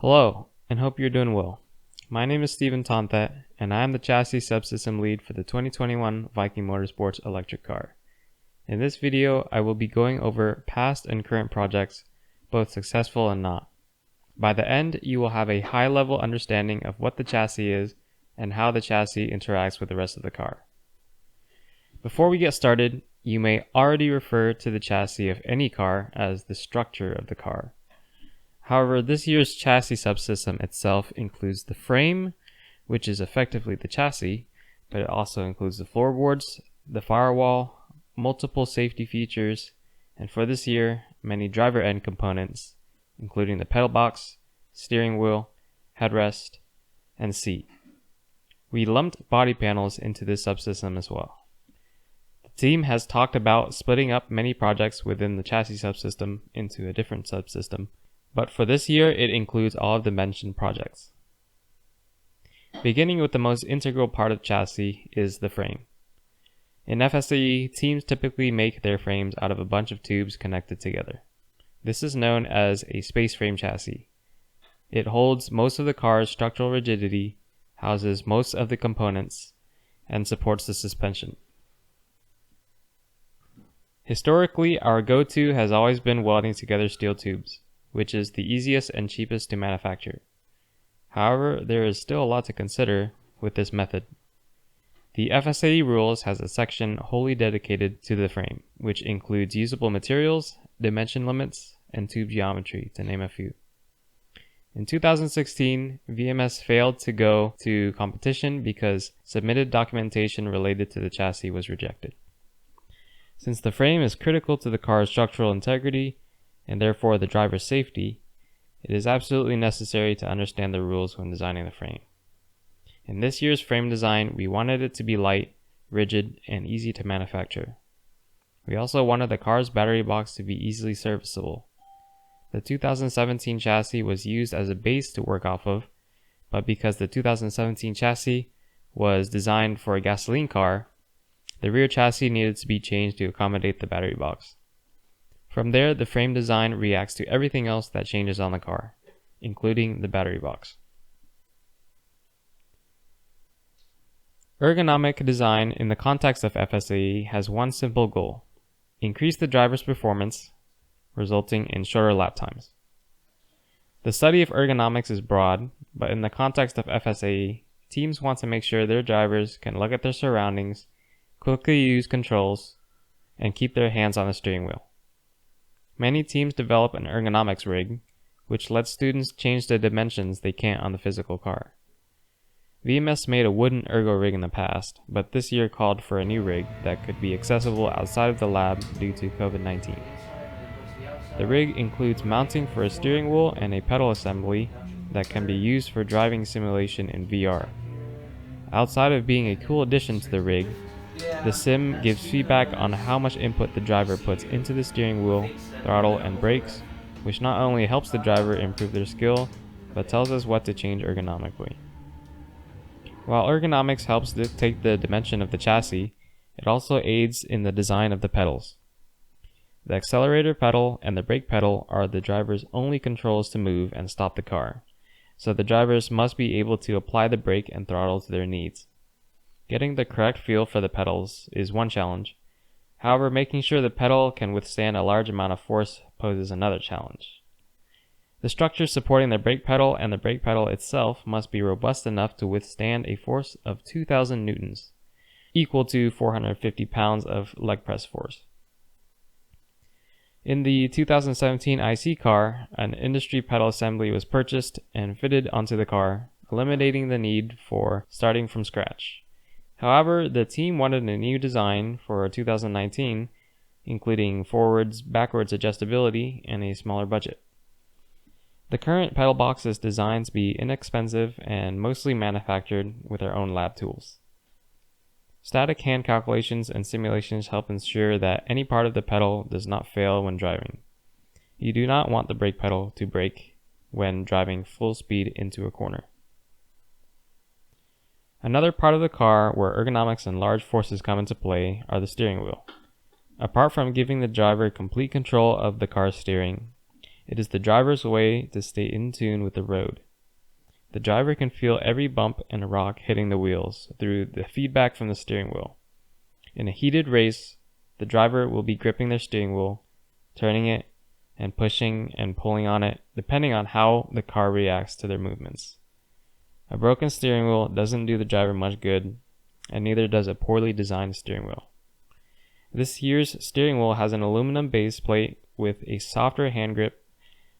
Hello, and hope you're doing well. My name is Steven Tonthet, and I am the chassis subsystem lead for the 2021 Viking Motorsports electric car. In this video, I will be going over past and current projects, both successful and not. By the end, you will have a high-level understanding of what the chassis is and how the chassis interacts with the rest of the car. Before we get started, you may already refer to the chassis of any car as the structure of the car. However, this year's chassis subsystem itself includes the frame, which is effectively the chassis, but it also includes the floorboards, the firewall, multiple safety features, and for this year, many driver end components, including the pedal box, steering wheel, headrest, and seat. We lumped body panels into this subsystem as well. The team has talked about splitting up many projects within the chassis subsystem into a different subsystem, but for this year, it includes all of the mentioned projects. Beginning with the most integral part of chassis is the frame. In FSAE, teams typically make their frames out of a bunch of tubes connected together. This is known as a space frame chassis. It holds most of the car's structural rigidity, houses most of the components, and supports the suspension. Historically, our go-to has always been welding together steel tubes, which is the easiest and cheapest to manufacture. However, there is still a lot to consider with this method. The FSAE rules has a section wholly dedicated to the frame, which includes usable materials, dimension limits, and tube geometry, to name a few. In 2016, VMS failed to go to competition because submitted documentation related to the chassis was rejected. Since the frame is critical to the car's structural integrity, and therefore the driver's safety, it is absolutely necessary to understand the rules when designing the frame. In this year's frame design, we wanted it to be light, rigid, and easy to manufacture. We also wanted the car's battery box to be easily serviceable. The 2017 chassis was used as a base to work off of, but because the 2017 chassis was designed for a gasoline car, the rear chassis needed to be changed to accommodate the battery box. From there, the frame design reacts to everything else that changes on the car, including the battery box. Ergonomic design in the context of FSAE has one simple goal: increase the driver's performance, resulting in shorter lap times. The study of ergonomics is broad, but in the context of FSAE, teams want to make sure their drivers can look at their surroundings, quickly use controls, and keep their hands on the steering wheel. Many teams develop an ergonomics rig, which lets students change the dimensions they can't on the physical car. VMS made a wooden ergo rig in the past, but this year called for a new rig that could be accessible outside of the lab due to COVID-19. The rig includes mounting for a steering wheel and a pedal assembly that can be used for driving simulation in VR. Outside of being a cool addition to the rig, the sim gives feedback on how much input the driver puts into the steering wheel, throttle, and brakes, which not only helps the driver improve their skill, but tells us what to change ergonomically. While ergonomics helps dictate the dimension of the chassis, it also aids in the design of the pedals. The accelerator pedal and the brake pedal are the driver's only controls to move and stop the car, so the drivers must be able to apply the brake and throttle to their needs. Getting the correct feel for the pedals is one challenge. However, making sure the pedal can withstand a large amount of force poses another challenge. The structure supporting the brake pedal and the brake pedal itself must be robust enough to withstand a force of 2,000 newtons, equal to 450 pounds of leg press force. In the 2017 IC car, an industry pedal assembly was purchased and fitted onto the car, eliminating the need for starting from scratch. However, the team wanted a new design for 2019, including forwards, backwards adjustability, and a smaller budget. The current pedal box is designed to be inexpensive and mostly manufactured with our own lab tools. Static hand calculations and simulations help ensure that any part of the pedal does not fail when driving. You do not want the brake pedal to break when driving full speed into a corner. Another part of the car where ergonomics and large forces come into play are the steering wheel. Apart from giving the driver complete control of the car's steering, It is the driver's way to stay in tune with the road. The driver can feel every bump and rock hitting the wheels through the feedback from the steering wheel. In a heated race, the driver will be gripping their steering wheel, turning it, and pushing and pulling on it, depending on how the car reacts to their movements. A broken steering wheel doesn't do the driver much good, and neither does a poorly designed steering wheel. This year's steering wheel has an aluminum base plate with a softer hand grip,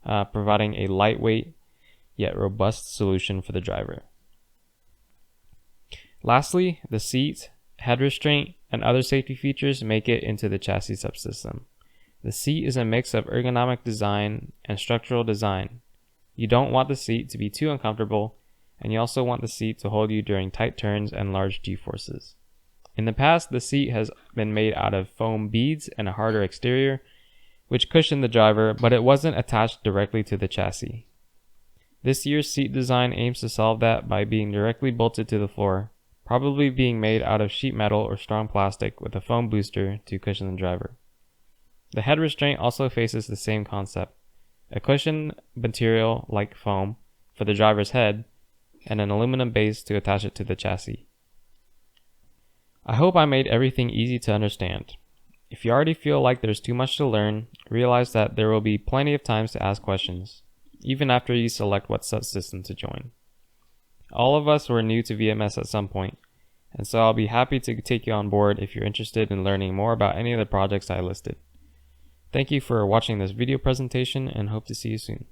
providing a lightweight yet robust solution for the driver. Lastly, the seat, head restraint, and other safety features make it into the chassis subsystem. The seat is a mix of ergonomic design and structural design. You don't want the seat to be too uncomfortable, and you also want the seat to hold you during tight turns and large G-forces. In the past, the seat has been made out of foam beads and a harder exterior, which cushioned the driver, but it wasn't attached directly to the chassis. This year's seat design aims to solve that by being directly bolted to the floor, probably being made out of sheet metal or strong plastic with a foam booster to cushion the driver. The head restraint also faces the same concept, a cushion material like foam for the driver's head, and an aluminum base to attach it to the chassis. I hope I made everything easy to understand. If you already feel like there's too much to learn, realize that there will be plenty of times to ask questions, even after you select what subsystem to join. All of us were new to VMS at some point, and so I'll be happy to take you on board if you're interested in learning more about any of the projects I listed. Thank you for watching this video presentation and hope to see you soon.